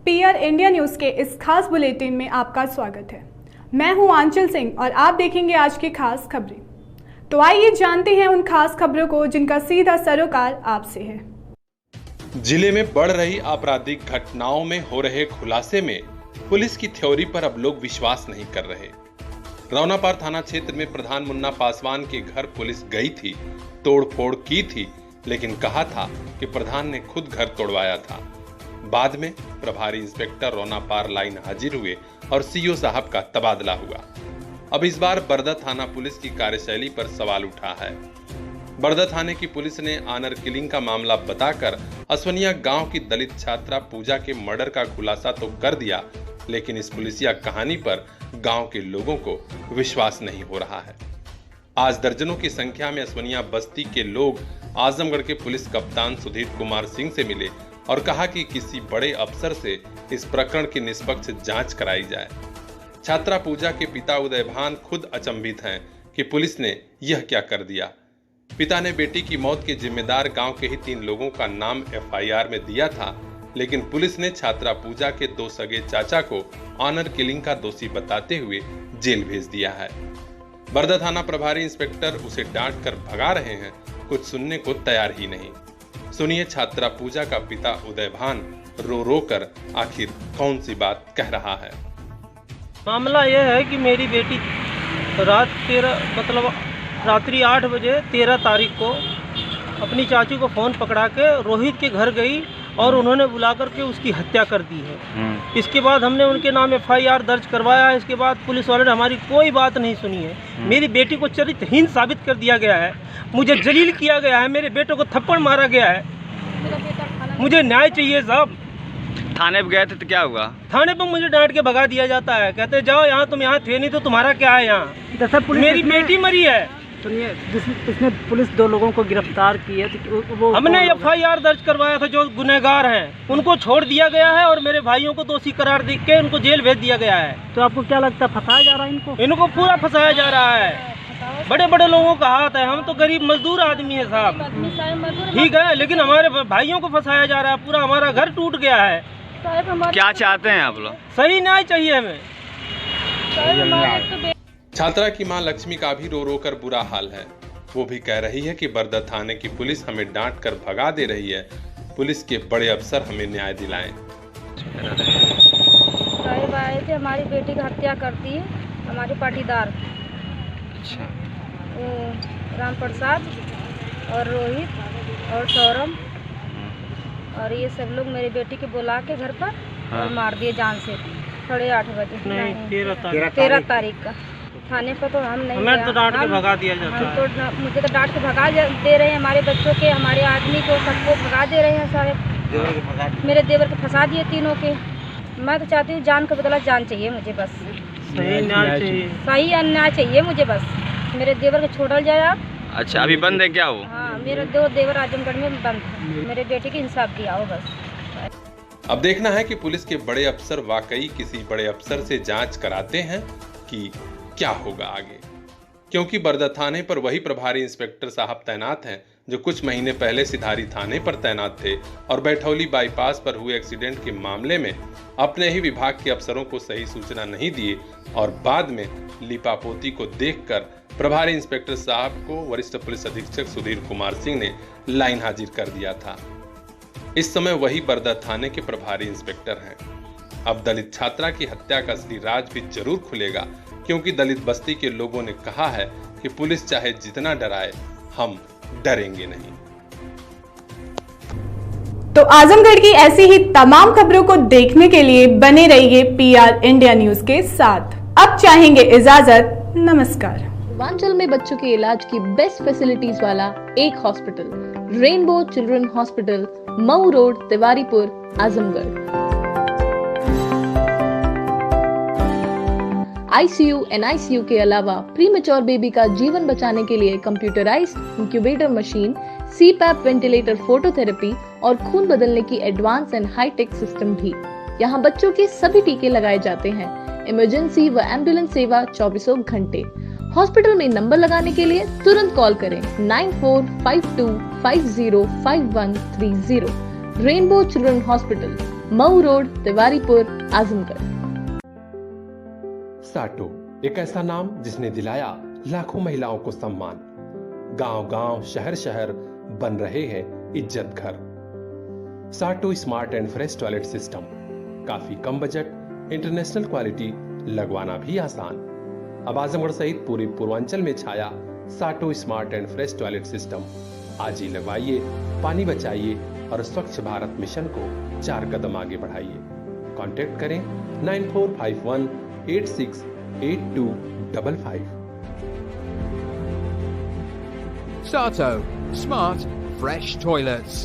PR India news के इस खास बुलेटिन में आपका स्वागत है। मैं हूं आंचल सिंह और आप देखेंगे आज की खास खबरें। तो आइए जानते हैं उन खास खबरों को जिनका सीधा सरोकार आपसे है। जिले में बढ़ रही आपराधिक घटनाओं में हो रहे खुलासे में पुलिस की थ्योरी पर अब लोग विश्वास नहीं कर रहे। रौनापार थाना क्षेत्र में प्रधान मुन्ना पासवान के घर पुलिस गई थी, तोड़फोड़ की थी, लेकिन कहा था कि प्रधान ने खुद घर तोड़वाया था। बाद में प्रभारी इंस्पेक्टर रौनापार लाइन हाजिर हुए और सीओ साहब का तबादला हुआ। अब इस बार बरदा थाना पुलिस की कार्यशैली पर सवाल उठा है। बरदा थाने की पुलिस ने ऑनर किलिंग का मामला बताकर असवनिया गांव की दलित छात्रा पूजा के मर्डर का खुलासा तो कर दिया, लेकिन इस पुलिसिया कहानी पर गांव के लोगों को विश्वास नहीं हो रहा है। आज दर्जनों की संख्या में असवनिया बस्ती के लोग आजमगढ़ के पुलिस कप्तान सुधीर कुमार सिंह से मिले और कहा कि किसी बड़े अफसर से इस प्रकरण की निष्पक्ष जांच कराई जाए। छात्रा पूजा के पिता उदय भान खुद अचंभित हैं कि पुलिस ने यह क्या कर दिया। पिता ने बेटी की मौत के जिम्मेदार गांव के ही 3 लोगों का नाम एफआईआर में दिया था, लेकिन पुलिस ने छात्रा पूजा के 2 सगे चाचा को ऑनर किलिंग का दोषी बताते हुए जेल भेज दिया है। बरदा थाना प्रभारी इंस्पेक्टर उसे डांट कर भगा रहे हैं, कुछ सुनने को तैयार ही नहीं। सुनिए छात्रा पूजा का पिता उदय भान रो रो कर आखिर कौन सी बात कह रहा है। मामला यह है कि मेरी बेटी रात्रि 8 बजे 13 तारीख को अपनी चाची को फ़ोन पकड़ा के रोहित के घर गई और उन्होंने बुला करके उसकी हत्या कर दी है। इसके बाद हमने उनके नाम एफआईआर दर्ज करवाया। इसके बाद पुलिस वाले ने हमारी कोई बात नहीं सुनी है। मेरी बेटी को चरित्रहीन साबित कर दिया गया है, मुझे जलील किया गया है, मेरे बेटे को थप्पड़ मारा गया है। मुझे न्याय चाहिए साहब। थाने पे गए थे तो क्या हुआ? थाने पर मुझे डांट के भगा दिया जाता है, कहते जाओ यहाँ, तुम यहाँ थे नहीं तो तुम्हारा क्या है यहाँ। मेरी बेटी मरी है। सुनिए, इसने पुलिस 2 लोगों को गिरफ्तार की है, तो वो हमने एफआईआर दर्ज करवाया था। जो गुनहगार हैं उनको छोड़ दिया गया है और मेरे भाइयों को दोषी करार दे के उनको जेल भेज दिया गया है। तो आपको क्या लगता है फंसाया जा रहा है इनको पूरा फंसाया जा रहा है। बड़े बड़े लोगों का हाथ है, हम तो गरीब मजदूर आदमी है साहब, ठीक है, लेकिन हमारे भाइयों को फंसाया जा रहा है। पूरा हमारा घर टूट गया है। क्या चाहते हैं आप लोग? सही न्याय चाहिए हमें। छात्रा की मां लक्ष्मी का भी रो रो कर बुरा हाल है। वो भी कह रही है कि बरदा थाने की पुलिस हमें डांट कर भगा दे रही है। पुलिस के बड़े अफसर हमें न्याय दिलाएं। साहिब आए थे, हमारी बेटी की हत्या करती है हमारे पाटीदार। अच्छा। राम प्रसाद और रोहित और सौरभ और ये सब लोग मेरी बेटी के बुला के घर पर और मार दिए जान से 8:30 बजे। 13 तारीख का थाने पर तो हम नहीं, हमें तो डांट के भगा दिया जाता है। तो मुझे तो डांट के भगा दे रहे हैं, हमारे बच्चों के, हमारे आदमी को, सबको भगा दे रहे हैं साहब। मेरे देवर को फंसा दिए तीनों के। मैं तो चाहती हूँ जान का बदला जान चाहिए मुझे, बस सही न्याय चाहिए, सही अन्याय चाहिए मुझे, बस मेरे देवर को छोड़ जाए आप। अच्छा, अभी बंद है क्या वो? हाँ, मेरे 2 देवर आजमगढ़ में बंद है। मेरे बेटे की इंसाफ दिया हो बस। अब देखना है कि पुलिस के बड़े अफसर वाकई किसी बड़े अफसर से जांच कराते हैं कि क्या होगा आगे, क्योंकि बरदा थाने पर वही प्रभारी इंस्पेक्टर साहब तैनात हैं जो कुछ महीने पहले सिधारी थाने पर तैनात थे और बैठौली बाईपास पर हुए एक्सीडेंट के मामले में अपने ही विभाग के अफसरों को सही सूचना नहीं दिए और बाद में लिपापोती को देखकर प्रभारी इंस्पेक्टर साहब को वरिष्ठ पुलिस अधीक्षक सुधीर कुमार सिंह ने लाइन हाजिर कर दिया था। इस समय वही बरदा थाने के प्रभारी इंस्पेक्टर हैं। अब दलित छात्रा की हत्या का असली राज भी जरूर खुलेगा, क्योंकि दलित बस्ती के लोगों ने कहा है कि पुलिस चाहे जितना डराए, हम डरेंगे नहीं। तो आजमगढ़ की ऐसी ही तमाम खबरों को देखने के लिए बने रहिए पीआर इंडिया न्यूज़ के साथ। अब चाहेंगे इजाजत, नमस्कार। पूर्वांचल में बच्चों के इलाज की बेस्ट फैसिलिटीज वाला एक hospital, rainbow children hospital, Mau road, Tiwaripur, Azamgarh. ICU, NICU के अलावा प्रीमेच्योर बेबी का जीवन बचाने के लिए computerised incubator machine, CPAP ventilator, phototherapy और खून बदलने की एडवांस एंड हाईटेक सिस्टम भी। यहाँ बच्चों के सभी टीके लगाए जाते हैं। इमरजेंसी व एम्बुलेंस सेवा 24 घंटे। हॉस्पिटल में नंबर लगाने के लिए तुरंत कॉल करें 9452505130। Rainbow children hospital, Mau road, Tiwaripur, Azamgarh. साटो एक ऐसा नाम जिसने दिलाया लाखों महिलाओं को सम्मान। गांव-गांव, शहर-शहर बन रहे हैं इज्जत घर। साटो smart and fresh toilet system, काफी कम बजट, इंटरनेशनल क्वालिटी, लगवाना भी आसान। अब आजमगढ़ सहित पूरे पूर्वांचल में छाया साटो smart and fresh toilet system. आज ही लगवाइए, पानी बचाइए और स्वच्छ भारत मिशन को 4 कदम आगे बढ़ाइए। कांटेक्ट करें 9451868255। Sato Smart Fresh Toilets.